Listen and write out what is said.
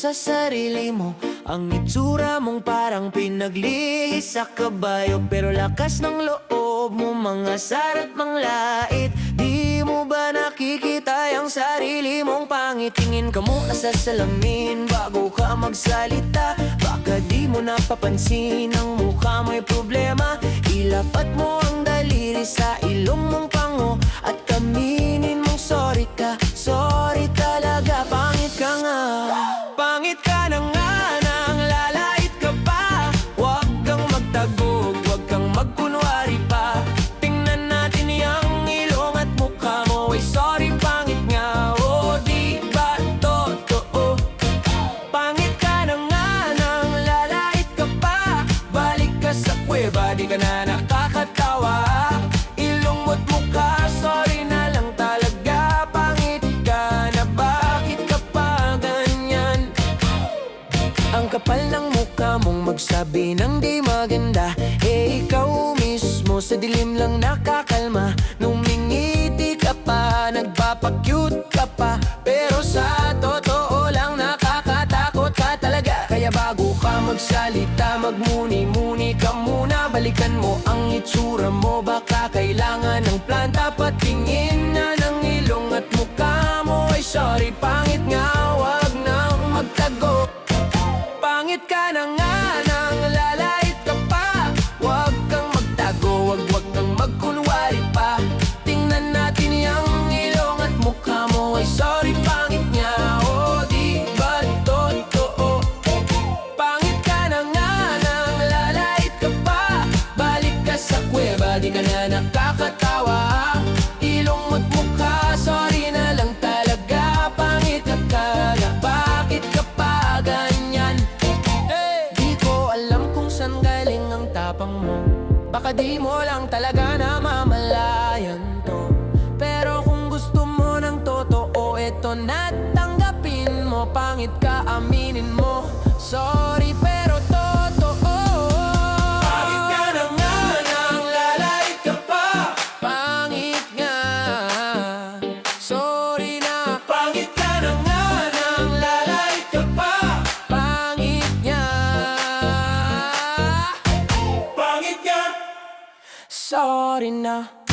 sa sarili mo. Ang itsura mong parang pinaglihis sa kabayo, pero lakas ng loob mo, mga sarat manglait. Di mo ba nakikita yung sarili mong pangit? Tingin ka muna sa salamin bago ka magsalita. Baka di mo napapansin ang mukha mo'y problema. Ilapat mo ang daliri sa ilong mong pango at aminin mong sorry ka. Sorry talaga, pangit ka nga. Pangit ka na nga, nang lalait ka pa. Huwag kang magtagog, huwag kang magkunwari pa. Tingnan natin yung ilong at mukha mo. Ay sorry, pangit nga, o di ba totoo? Pangit ka na nga, nang lalait ka pa. Balik ka sa kuweba, di ka na nakakatawa. Ilong mo't mukha, sorry na lang talaga. Pangit ka na, bakit ka pa ganyan? Ang kapal ng mukha mong magsabi ng di maganda. Eh ikaw mismo sa dilim lang nakakalma. Numingiti ka pa, nagpapakyut ka pa, pero sa totoo lang nakakatakot ka talaga. Kaya bago ka magsalita, magmuni-muni ka muna. Balikan mo ang itsura mo, baka kailangan ng planta. Patingin na ng ilong at mukha mo. Ay sorry, pangit nga, wag nang magtago. Pangit ka na nga, nang lalait ka pa. Huwag kang magtago, wag kang magkunwari pa. Tingnan natin yung ilong at mukha mo. Ay sorry, pangit nga, o di ba totoo? Pangit ka na nga, nang lalait ka pa. Balik ka sa kuweba, di ka na nakakatawa. Ilong mo't mukha, sorry na lang talaga. Pangit ka na, bakit ka pa ganyan? Di ko alam kung saan galing ang tapang mo. Baka di mo lang talaga namamalayan to. Pero kung gusto mo ng totoo, eto na, tanggapin mo. Pangit ka, aminin mo. Sorry pero totoo. Pangit ka na nga, nang lalait ka pa. Pangit nga, sorry na. Pangit ka na nga, nang lalait ka pa. Pangit nga, pangit nga, sorry na.